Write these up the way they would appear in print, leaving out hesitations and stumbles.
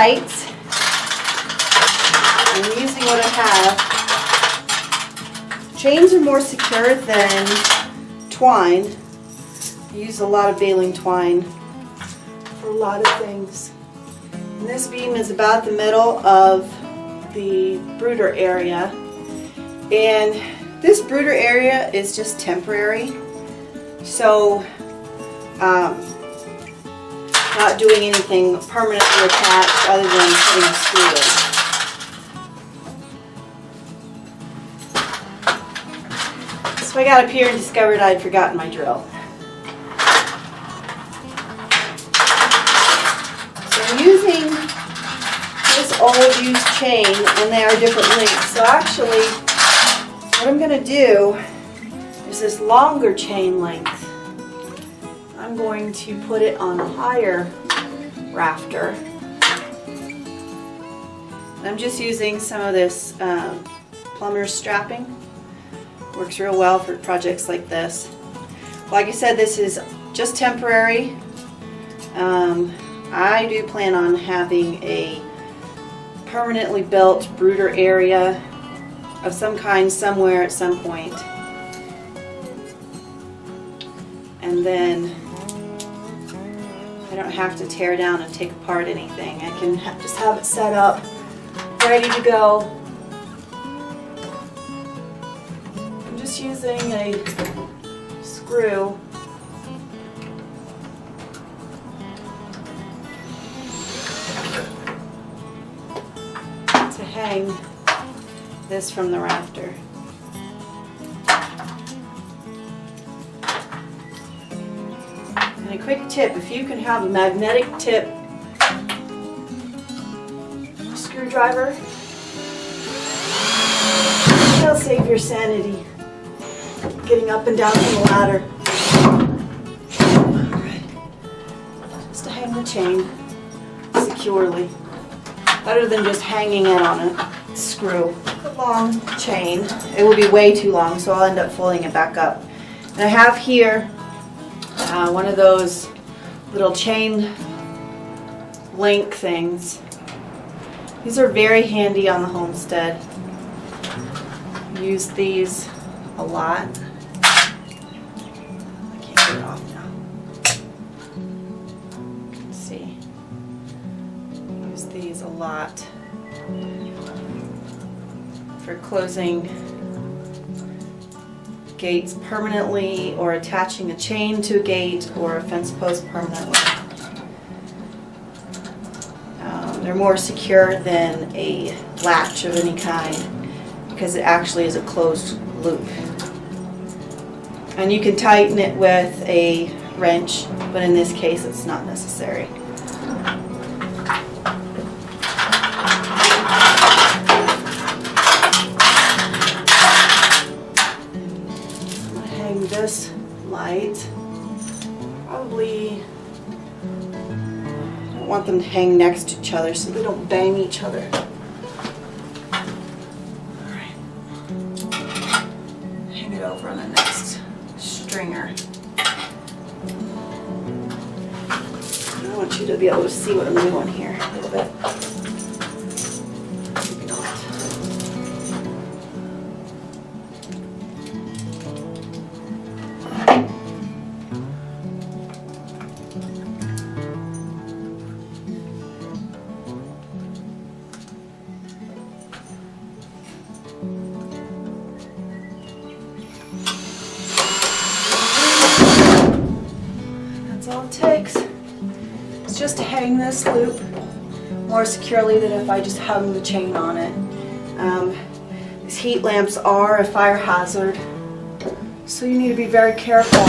lights. I'm using what I have. Chains are more secure than twine. I use a lot of baling twine for a lot of things. And this beam is about the middle of the brooder area. And this brooder area is just temporary. So, not doing anything permanently attached other than putting a screw in. So I got up here and discovered I'd forgotten my drill. So I'm using this old used chain, and they are different lengths. So actually, what I'm going to do is this longer chain length. I'm going to put it on a higher rafter. And I'm just using some of this plumber's strapping. Works real well for projects like this. Like I said, this is just temporary. I do plan on having a permanently built brooder area of some kind somewhere at some point. And then I don't have to tear down and take apart anything. I can just have it set up, ready to go. I'm just using a screw to hang this from the rafter. And a quick tip, if you can have a magnetic tip screwdriver, that'll save your sanity getting up and down the ladder. Alright, just to hang the chain securely, better than just hanging it on a screw. A long chain, it will be way too long, so I'll end up folding it back up. And I have here one of those little chain link things. These are very handy on the Homestead. Use these a lot. I can't get it off now. Let's see. Use these a lot for closing gates permanently, or attaching a chain to a gate or a fence post permanently. They're more secure than a latch of any kind because it actually is a closed loop. And you can tighten it with a wrench, but in this case it's not necessary. This light, probably, I don't want them to hang next to each other so they don't bang each other. Alright, hang it over on the next stringer. I want you to be able to see what I'm doing here a little bit. Maybe not. That's all it takes. It's just to hang this loop more securely than if I just hung the chain on it. These heat lamps are a fire hazard, so you need to be very careful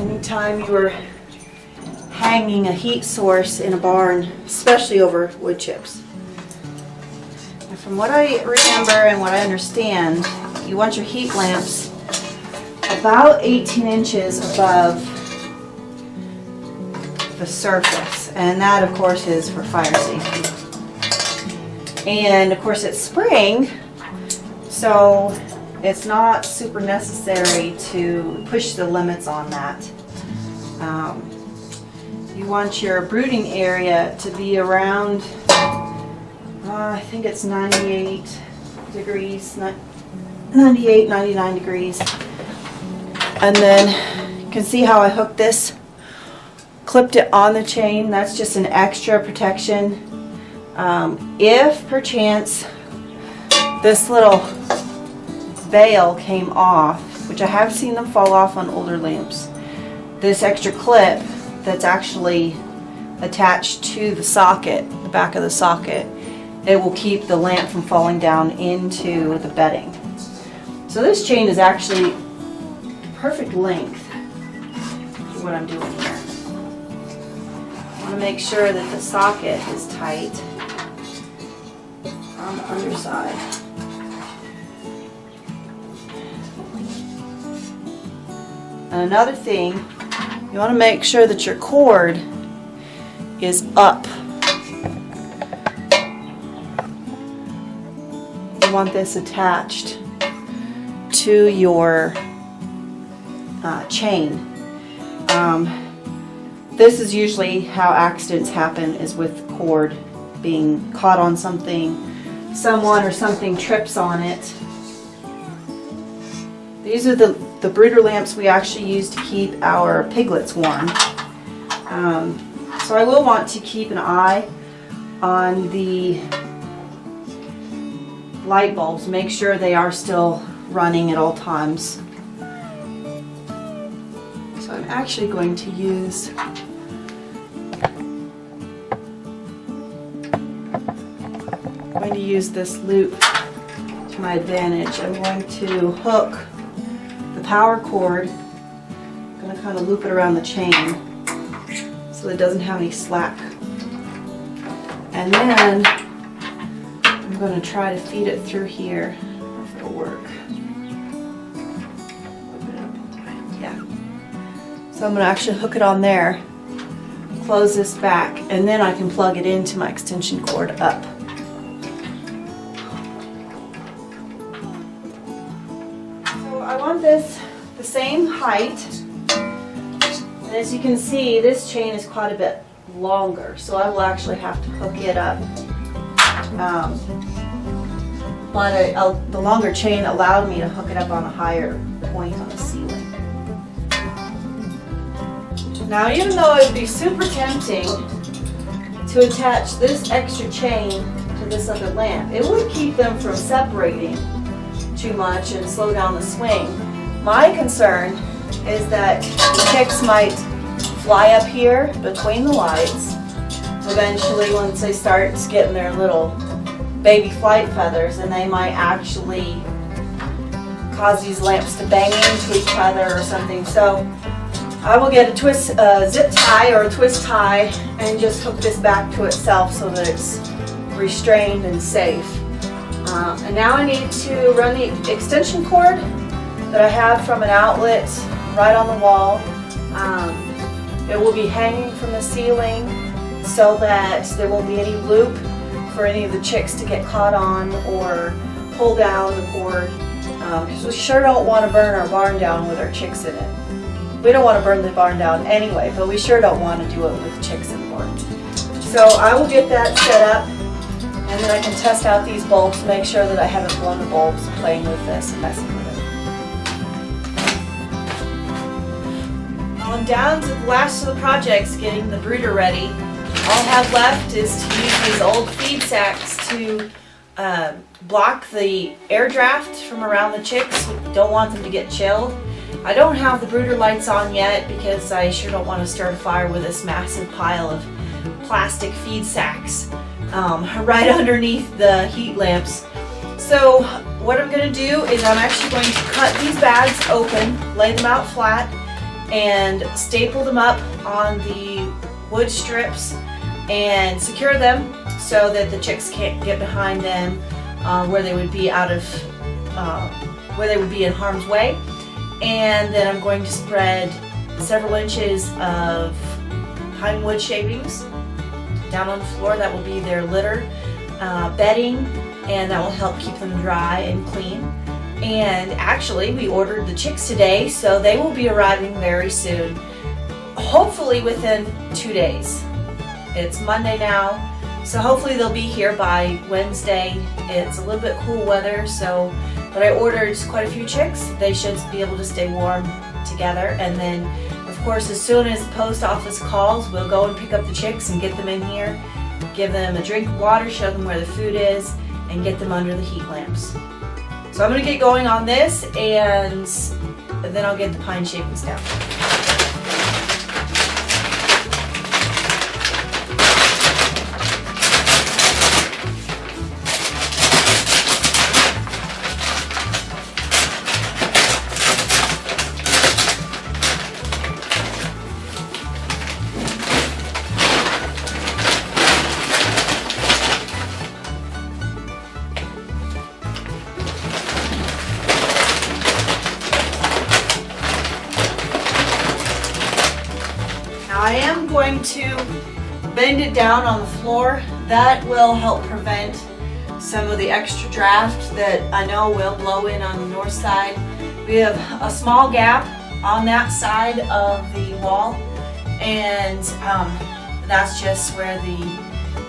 anytime you are hanging a heat source in a barn, especially over wood chips. And from what I remember and what I understand, you want your heat lamps about 18 inches above the surface, and that of course is for fire safety. And of course it's spring, so it's not super necessary to push the limits on that. you want your brooding area to be around, I think it's 98 degrees, 98, 99 degrees. And then you can see how I hooked this, clipped it on the chain. That's just an extra protection. If perchance this little veil came off, which I have seen them fall off on older lamps, this extra clip that's actually attached to the socket, the back of the socket, it will keep the lamp from falling down into the bedding. So this chain is actually perfect length for what I'm doing here. I want to make sure that the socket is tight on the underside. And another thing, you want to make sure that your cord is up. You want this attached to your chain. This is usually how accidents happen, is with cord being caught on something. Someone or something trips on it. These are the brooder lamps we actually use to keep our piglets warm. So I will want to keep an eye on the light bulbs, make sure they are still running at all times. So I'm actually going to use this loop to my advantage. I'm going to hook the power cord. I'm going to kind of loop it around the chain so it doesn't have any slack. And then I'm going to try to feed it through here. I don't know if it'll work. Yeah. So I'm going to actually hook it on there, close this back, and then I can plug it into my extension cord up. I want this the same height, and as you can see, this chain is quite a bit longer, so I will actually have to hook it up. But the longer chain allowed me to hook it up on a higher point on the ceiling. Now, even though it would be super tempting to attach this extra chain to this other lamp, it would keep them from separating too much and slow down the swing. My concern is that the chicks might fly up here between the lights. Eventually, once they start getting their little baby flight feathers, and they might actually cause these lamps to bang into each other or something. So I will get a zip tie or a twist tie and just hook this back to itself so that it's restrained and safe. And now I need to run the extension cord that I have from an outlet right on the wall. It will be hanging from the ceiling so that there won't be any loop for any of the chicks to get caught on or pull down the cord. Because we sure don't want to burn our barn down with our chicks in it. We don't want to burn the barn down anyway, but we sure don't want to do it with chicks in the barn. So I will get that set up. And then I can test out these bulbs to make sure that I haven't blown the bulbs playing with this and messing with it. I'm down to the last of the projects, getting the brooder ready. All I have left is to use these old feed sacks to block the air draft from around the chicks. We don't want them to get chilled. I don't have the brooder lights on yet because I sure don't want to start a fire with this massive pile of plastic feed sacks right underneath the heat lamps. So what I'm going to do is I'm actually going to cut these bags open, lay them out flat, and staple them up on the wood strips and secure them so that the chicks can't get behind them where they would be where they would be in harm's way. And then I'm going to spread several inches of pine wood shavings down on the floor. That will be their litter bedding, and that will help keep them dry and clean. And actually, we ordered the chicks today, so they will be arriving very soon. hopefully within 2 days. It's Monday now, so hopefully they'll be here by Wednesday. It's a little bit cool weather, but I ordered quite a few chicks. They should be able to stay warm together, and then of course as soon as the post office calls, we'll go and pick up the chicks and get them in here, give them a drink of water, show them where the food is, and get them under the heat lamps. So I'm going to get going on this, and then I'll get the pine shavings down. I am going to bend it down on the floor. That will help prevent some of the extra draft that I know will blow in on the north side. We have a small gap on that side of the wall, and that's just where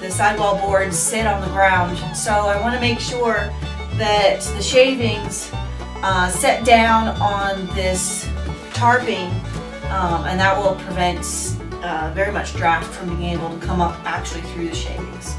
the sidewall boards sit on the ground. So I want to make sure that the shavings set down on this tarping, and that will prevent very much draft from being able to come up actually through the shavings.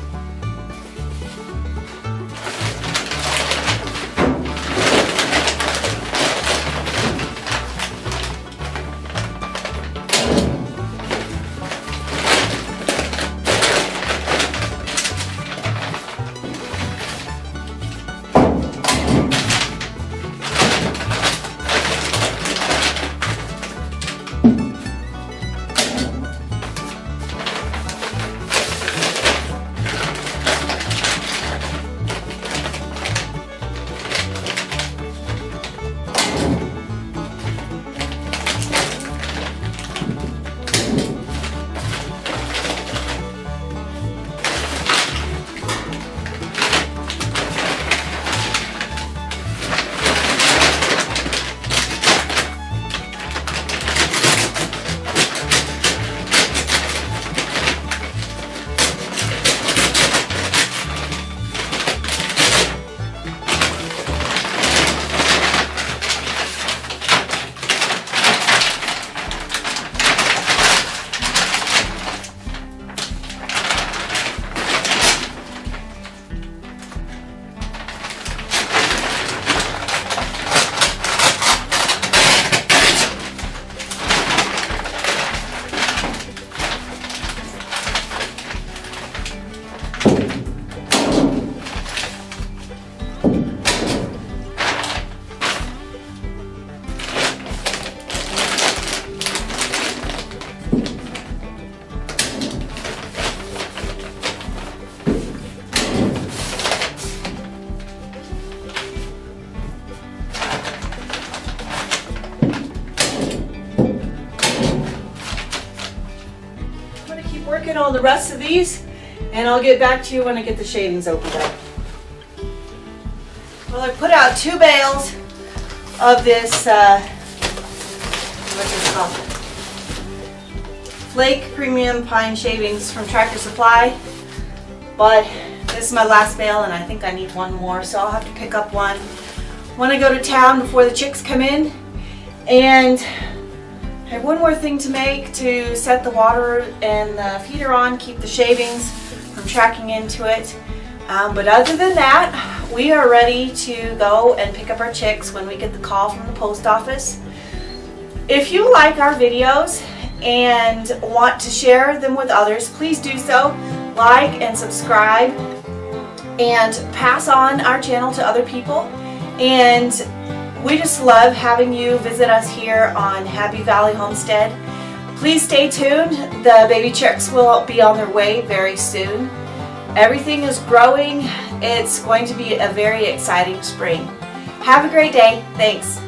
Working on the rest of these, and I'll get back to you when I get the shavings opened up. Well, I put out 2 bales of this, what's this called? Flake Premium Pine Shavings from Tractor Supply, but this is my last bale and I think I need one more, so I'll have to pick up one when I go to town before the chicks come in. And I have one more thing to make to set the water and the feeder on, keep the shavings from tracking into it. But other than that, we are ready to go and pick up our chicks when we get the call from the post office. If you like our videos and want to share them with others, please do so. Like and subscribe and pass on our channel to other people. And we just love having you visit us here on Habby Valley Homestead. Please stay tuned. The baby chicks will be on their way very soon. Everything is growing. It's going to be a very exciting spring. Have a great day. Thanks.